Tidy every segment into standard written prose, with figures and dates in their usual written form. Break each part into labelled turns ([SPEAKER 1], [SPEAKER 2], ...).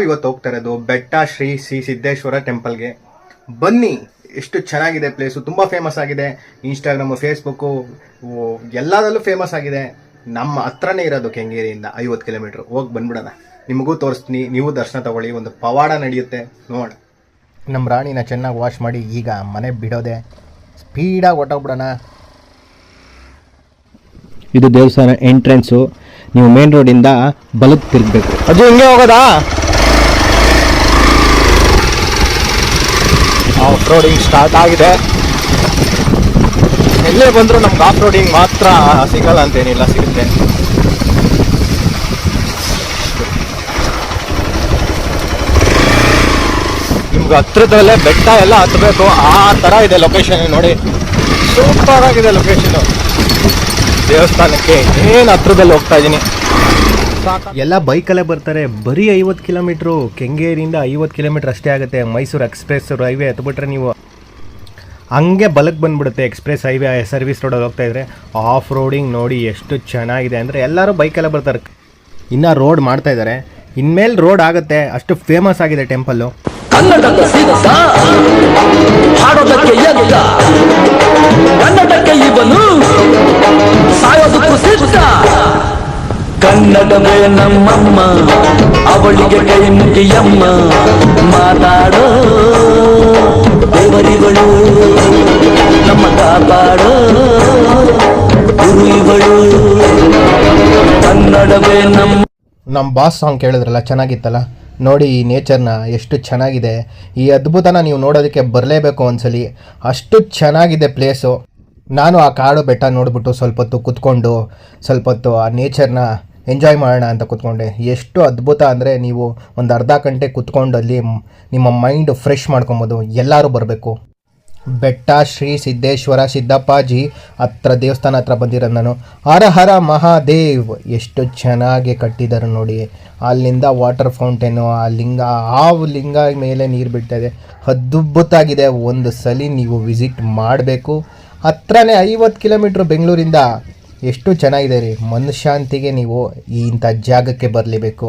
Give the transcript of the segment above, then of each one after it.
[SPEAKER 1] ನಾವಿವತ್ತು ಹೋಗ್ತಾ ಇರೋದು ಬೆಟ್ಟ ಶ್ರೀ ಸಿದ್ದೇಶ್ವರ ಟೆಂಪಲ್ಗೆ. ಬನ್ನಿ, ಎಷ್ಟು ಚೆನ್ನಾಗಿದೆ ಪ್ಲೇಸು, ತುಂಬ ಫೇಮಸ್ ಆಗಿದೆ. ಇನ್ಸ್ಟಾಗ್ರಾಮು, ಫೇಸ್ಬುಕ್ಕು ಎಲ್ಲದರಲ್ಲೂ ಫೇಮಸ್ ಆಗಿದೆ. ನಮ್ಮ ಹತ್ರನೇ ಇರೋದು, ಕೆಂಗೇರಿಯಿಂದ 50 ಕಿಲೋಮೀಟ್ರ್. ಹೋಗಿ ಬಂದ್ಬಿಡೋಣ, ನಿಮಗೂ ತೋರಿಸ್ತೀನಿ, ನೀವು ದರ್ಶನ ತಗೊಳ್ಳಿ. ಒಂದು ಪವಾಡ ನಡೆಯುತ್ತೆ ನೋಡ. ನಮ್ಮ ರಾಣಿನ ಚೆನ್ನಾಗಿ ವಾಶ್ ಮಾಡಿ ಈಗ ಮನೆ ಬಿಡೋದೆ, ಸ್ಪೀಡಾಗಿ ಹೊಟ್ಟೋಗ್ಬಿಡೋಣ.
[SPEAKER 2] ಇದು ದೇವಸ್ಥಾನ ಎಂಟ್ರೆನ್ಸು. ನೀವು ಮೇನ್ ರೋಡಿಂದ ಬಲಕ್ಕೆ ತಿರುಗಬೇಕು.
[SPEAKER 1] ಅದು ಹಿಂಗೆ ಹೋಗೋದಾ? ಆಫ್ ರೋಡಿಂಗ್ ಸ್ಟಾರ್ಟ್ ಆಗಿದೆ. ಎಲ್ಲೇ ಬಂದರೂ ನಮ್ಗೆ ಆಫ್ ರೋಡಿಂಗ್ ಮಾತ್ರ ಸಿಗಲ್ಲ ಅಂತೇನಿಲ್ಲ, ಸಿಗುತ್ತೆ. ನಿಮ್ಗೆ ಹತ್ರದಲ್ಲೇ ಬೆಟ್ಟ ಎಲ್ಲ ಹತ್ತಬೇಕು, ಆ ಥರ ಇದೆ ಲೊಕೇಶನ್. ನೋಡಿ, ಸೂಪರ್ ಆಗಿದೆ ಲೊಕೇಶನು. ದೇವಸ್ಥಾನಕ್ಕೆ ಏನು ಹತ್ರದಲ್ಲಿ ಹೋಗ್ತಾ ಇದ್ದೀನಿ. ಎಲ್ಲ ಬೈಕಲ್ಲೇ ಬರ್ತಾರೆ. ಬರೀ 50 ಕಿಲೋಮೀಟ್ರು, ಕೆಂಗೇರಿಯಿಂದ 50 ಕಿಲೋಮೀಟ್ರ್ ಅಷ್ಟೇ ಆಗುತ್ತೆ. ಮೈಸೂರು ಎಕ್ಸ್ಪ್ರೆಸ್ ಹೈವೇ ಹತ್ಬಿಟ್ರೆ ನೀವು ಹಂಗೆ ಬಲಕ್ಕೆ ಬಂದುಬಿಡುತ್ತೆ. ಎಕ್ಸ್ಪ್ರೆಸ್ ಹೈವೇ ಸರ್ವಿಸ್ ರೋಡಲ್ಲಿ ಹೋಗ್ತಾ ಇದ್ರೆ ಆಫ್ ರೋಡಿಂಗ್ ನೋಡಿ ಎಷ್ಟು ಚೆನ್ನಾಗಿದೆ ಅಂದರೆ ಎಲ್ಲರೂ ಬೈಕಲ್ಲೇ ಬರ್ತಾರೆ. ಇನ್ನು ರೋಡ್ ಮಾಡ್ತಾ ಇದ್ದಾರೆ, ಇನ್ಮೇಲೆ ರೋಡ್ ಆಗುತ್ತೆ. ಅಷ್ಟು ಫೇಮಸ್ ಆಗಿದೆ ಟೆಂಪಲ್ಲು.
[SPEAKER 3] ಕನ್ನಡದ ಸಿದ್ಧ, ಹಾಡೋದಕ್ಕೆ ಎದ್ದ, ಕನ್ನಡಕ್ಕೆ ಇವನು ಸಾಯೋದಕ್ಕೂ ಸಿದ್ಧ. ಕನ್ನಡವೇ ನಮ್ಮಮ್ಮ, ಅವಳಿಗೆ ಕೈ ಮುಗಿಯಮ್ಮ. ಮಾತಾಡೋ ದೇವರಿಗಳು, ನಮ್ಮ ಕಾಪಾಡೋ ಗುರು ಇವಳು. ಕನ್ನಡವೇ
[SPEAKER 1] ನಮ್ಮ ಬಾಸ್ ಸಾಂಗ್ ಕೇಳಿದ್ರಲ್ಲ, ಚೆನ್ನಾಗಿತ್ತಲ್ಲ. ನೋಡಿ ಈ ನೇಚರ್ನ ಎಷ್ಟು ಚೆನ್ನಾಗಿದೆ. ಈ ಅದ್ಭುತನ ನೀವು ನೋಡೋದಕ್ಕೆ ಬರಲೇಬೇಕು ಒಂದ್ಸಲಿ, ಅಷ್ಟು ಚೆನ್ನಾಗಿದೆ ಪ್ಲೇಸು. ನಾನು ಆ ಕಾಡು ಬೆಟ್ಟ ನೋಡಿಬಿಟ್ಟು ಸ್ವಲ್ಪ ಹೊತ್ತು ಕುತ್ಕೊಂಡು ಸ್ವಲ್ಪ ಹೊತ್ತು ಆ ನೇಚರ್ನ ಎಂಜಾಯ್ ಮಾಡೋಣ ಅಂತ ಕೂತ್ಕೊಂಡೆ. ಎಷ್ಟು ಅದ್ಭುತ ಅಂದರೆ ನೀವು ಒಂದು ಅರ್ಧ ಗಂಟೆ ಕುತ್ಕೊಂಡು ಅಲ್ಲಿ ನಿಮ್ಮ ಮೈಂಡ್ ಫ್ರೆಶ್ ಮಾಡ್ಕೊಬೋದು. ಎಲ್ಲರೂ ಬರಬೇಕು. ಬೆಟ್ಟ ಶ್ರೀ ಸಿದ್ದೇಶ್ವರ ಸಿದ್ದಪ್ಪಾಜಿ ಹತ್ರ ದೇವಸ್ಥಾನ ಹತ್ರ ಬಂದಿರೋದು ನಾನು. ಹರ ಹರ ಮಹಾದೇವ್, ಎಷ್ಟು ಚೆನ್ನಾಗಿ ಕಟ್ಟಿದ್ದಾರೆ ನೋಡಿ. ಅಲ್ಲಿಂದ ವಾಟರ್ ಫೌಂಟೇನು, ಆ ಲಿಂಗ, ಹಾವು ಲಿಂಗ ಮೇಲೆ ನೀರು ಬಿಡ್ತಾಯಿದೆ. ಅದ್ಭುತ ಆಗಿದೆ. ಒಂದು ಸಲ ನೀವು ವಿಸಿಟ್ ಮಾಡಬೇಕು. ಹತ್ರನೇ 50 ಕಿಲೋಮೀಟ್ರ್ ಬೆಂಗಳೂರಿಂದ. ಎಷ್ಟು ಚೆನ್ನಾಗಿದೆ ರೀ. ಮನಃಶಾಂತಿಗೆ ನೀವು ಇಂಥ ಜಾಗಕ್ಕೆ ಬರಲೇಬೇಕು.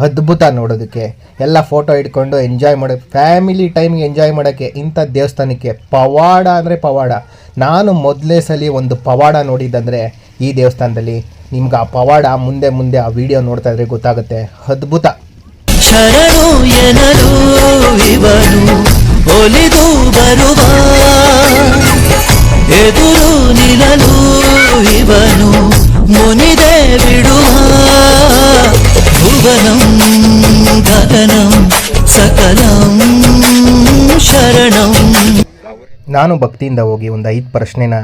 [SPEAKER 1] ಅದ್ಭುತ ನೋಡೋದಕ್ಕೆ. ಎಲ್ಲ ಫೋಟೋ ಇಟ್ಕೊಂಡು ಎಂಜಾಯ್ ಮಾಡೋಕ್ಕೆ, ಫ್ಯಾಮಿಲಿ ಟೈಮ್ಗೆ ಎಂಜಾಯ್ ಮಾಡೋಕ್ಕೆ ಇಂಥ ದೇವಸ್ಥಾನಕ್ಕೆ ಪವಾಡ ಅಂದರೆ ಪವಾಡ. ನಾನು ಮೊದಲೇ ಸಲ ಒಂದು ಪವಾಡ ನೋಡಿದ್ದಂದರೆ ಈ ದೇವಸ್ಥಾನದಲ್ಲಿ. ನಿಮ್ಗೆ ಆ ಪವಾಡ ಮುಂದೆ ಮುಂದೆ ಆ ವಿಡಿಯೋ ನೋಡ್ತಾ ಇದ್ರೆ ಗೊತ್ತಾಗುತ್ತೆ. ಅದ್ಭುತ.
[SPEAKER 3] ಶರಣು ಎನಲು ಇವನು ಒಲಿದು ಬರುವ, ಎದುರು ನಿಲ್ಲಲು ಇವನು ಮುನಿದೆ ಬಿಡುವ. ಭುವನಂ ಗಗನಂ ಸಕಲಂ ಶರಣಂ.
[SPEAKER 1] ನಾನು ಭಕ್ತಿಯಿಂದ ಹೋಗಿ ಒಂದು 5 ಪ್ರಶ್ನೆನ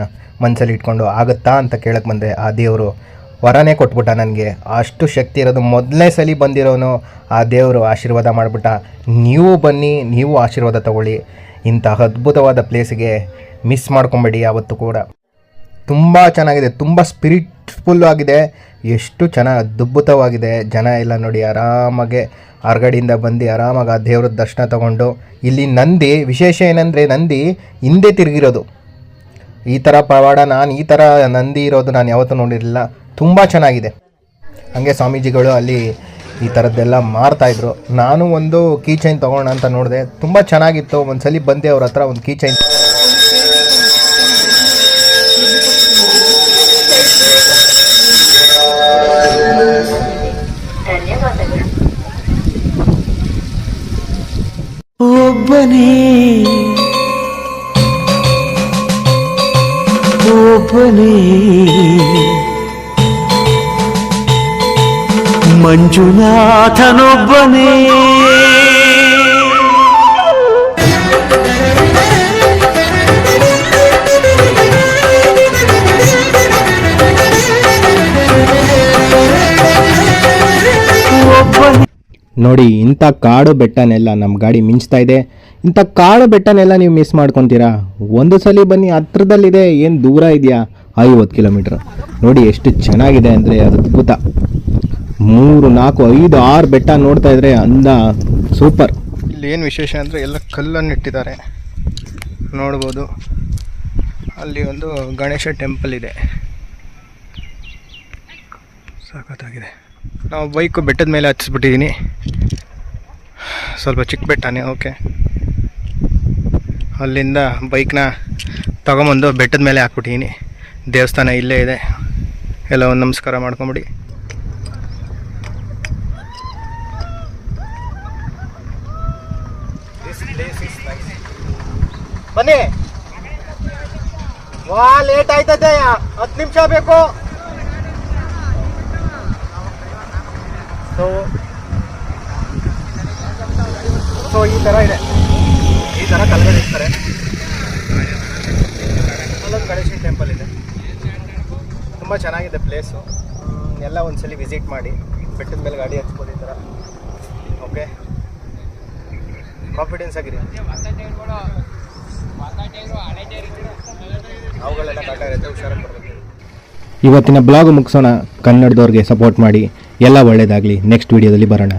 [SPEAKER 1] ಮನಸ್ಸಲ್ಲಿ ಇಟ್ಕೊಂಡು ಆಗುತ್ತಾ ಅಂತ ಕೇಳಕ್ಕೆ ಬಂದೆ. ಆ ದೇವರು ವರನೇ ಕೊಟ್ಬಿಟ್ಟ ನನಗೆ. ಅಷ್ಟು ಶಕ್ತಿ ಇರೋದು. ಮೊದಲನೇ ಸಲ ಬಂದಿರೋನು ಆ ದೇವರು ಆಶೀರ್ವಾದ ಮಾಡಿಬಿಟ್ಟ. ನೀವು ಬನ್ನಿ, ನೀವು ಆಶೀರ್ವಾದ ತಗೊಳ್ಳಿ. ಇಂಥ ಅದ್ಭುತವಾದ ಪ್ಲೇಸಿಗೆ ಮಿಸ್ ಮಾಡ್ಕೊಬೇಡಿ ಯಾವತ್ತೂ ಕೂಡ. ತುಂಬ ಚೆನ್ನಾಗಿದೆ, ತುಂಬ ಸ್ಪಿರಿಟ್ಫುಲ್ಲು ಆಗಿದೆ. ಎಷ್ಟು ಚೆನ್ನಾಗಿ ಅದ್ಭುತವಾಗಿದೆ. ಜನ ಎಲ್ಲ ನೋಡಿ ಆರಾಮಾಗೆ ಹೊರಗಡೆಯಿಂದ ಬಂದು ಆರಾಮಾಗಿ ಆ ದೇವ್ರ ದರ್ಶನ ತಗೊಂಡು. ಇಲ್ಲಿ ನಂದಿ ವಿಶೇಷ ಏನಂದರೆ, ನಂದಿ ಹಿಂದೆ ತಿರುಗಿರೋದು. ಈ ಥರ ಪವಾಡ ನಾನು ಈ ಥರ ನಂದಿ ಇರೋದು ನಾನು ಯಾವತ್ತೂ ನೋಡಿರಲಿಲ್ಲ. ತುಂಬ ಚೆನ್ನಾಗಿದೆ. ಹಾಗೆ ಸ್ವಾಮೀಜಿಗಳು ಅಲ್ಲಿ ಈ ಥರದ್ದೆಲ್ಲ ಮಾರ್ತಾಯಿದ್ರು. ನಾನು ಒಂದು ಕೀ ಚೈನ್ ತೊಗೋಣ ಅಂತ ನೋಡಿದೆ, ತುಂಬ ಚೆನ್ನಾಗಿತ್ತು. ಒಂದು ಸಲ ಬಂದೆ ಅವ್ರ ಹತ್ರ ಒಂದು ಕೀ ಚೈನ್.
[SPEAKER 3] ಒಬ್ಬನೇ ಒಬ್ಬನೇ ಮಂಜುನಾಥನೊಬ್ಬನೇ.
[SPEAKER 1] ನೋಡಿ, ಇಂಥ ಕಾಡು ಬೆಟ್ಟನೆಲ್ಲ ನಮ್ಮ ಗಾಡಿ ಮಿಂಚ್ತಾ ಇದೆ. ಇಂಥ ಕಾಡು ಬೆಟ್ಟನೆಲ್ಲ ನೀವು ಮಿಸ್ ಮಾಡ್ಕೊತೀರಾ? ಒಂದು ಸಲ ಬನ್ನಿ, ಹತ್ರದಲ್ಲಿದೆ. ಏನು ದೂರ ಇದೆಯಾ? 50 ಕಿಲೋಮೀಟ್ರ್. ನೋಡಿ ಎಷ್ಟು ಚೆನ್ನಾಗಿದೆ ಅಂದರೆ ಅದ್ಭುತ. 3, 4, 5, 6 ಬೆಟ್ಟ ನೋಡ್ತಾ ಇದ್ರೆ ಅಂದ ಸೂಪರ್. ಇಲ್ಲಿ ಏನು ವಿಶೇಷ ಅಂದರೆ ಎಲ್ಲ ಕಲ್ಲನ್ನು ಇಟ್ಟಿದ್ದಾರೆ ನೋಡ್ಬೋದು. ಅಲ್ಲಿ ಒಂದು ಗಣೇಶ ಟೆಂಪಲ್ ಇದೆ, ಸಖತ್ತಾಗಿದೆ. ನಾವು ಬೈಕು ಬೆಟ್ಟದ ಮೇಲೆ ಹಚ್ಚಿಸ್ಬಿಟ್ಟಿದ್ದೀನಿ. ಸ್ವಲ್ಪ ಚಿಕ್ಕ ಬೆಟ್ಟನೇ. ಓಕೆ, ಅಲ್ಲಿಂದ ಬೈಕ್ನ ತಗೊಂಬಂದು ಬೆಟ್ಟದ ಮೇಲೆ ಹಾಕ್ಬಿಟ್ಟಿದ್ದೀನಿ. ದೇವಸ್ಥಾನ ಇಲ್ಲೇ ಇದೆ, ಎಲ್ಲ ಒಂದು ನಮಸ್ಕಾರ ಮಾಡ್ಕೊಂಬಿಡಿ. ಬನ್ನಿ. ವಾ, ಲೇಟ್ ಆಯ್ತದೆ, 10 ನಿಮಿಷ ಬೇಕು. ಸೊ ಈ ಥರ ಇದೆ, ಈ ಥರ ಕಲ್ಗಳು ಇರ್ತಾರೆ. ಅಲ್ಲೊಂದು ಗಣೇಶನ ಟೆಂಪಲ್ ಇದೆ, ತುಂಬ ಚೆನ್ನಾಗಿದೆ ಪ್ಲೇಸು. ಎಲ್ಲ ಒಂದ್ಸಲಿ ವಿಸಿಟ್ ಮಾಡಿ. ಬೆಟ್ಟದ ಮೇಲೆ ಗಾಡಿ ಹಚ್ಬೋದು ಈ ಥರ. ಓಕೆ, ಕಾನ್ಫಿಡೆನ್ಸ್ ಆಗಿರಿ. ಅವುಗಳೆಲ್ಲ ಕಾಟ ಇರುತ್ತೆ, ಹುಷಾರಾಗಿ ಬರಬೇಕು.
[SPEAKER 2] ಇವತ್ತಿನ ಬ್ಲಾಗ್ ಮುಗಿಸೋಣ. ಕನ್ನಡದವ್ರಿಗೆ ಸಪೋರ್ಟ್ ಮಾಡಿ. ಎಲ್ಲ ಒಳ್ಳೆಯದಾಗಲಿ. ನೆಕ್ಸ್ಟ್ ವಿಡಿಯೋದಲ್ಲಿ ಬರೋಣ.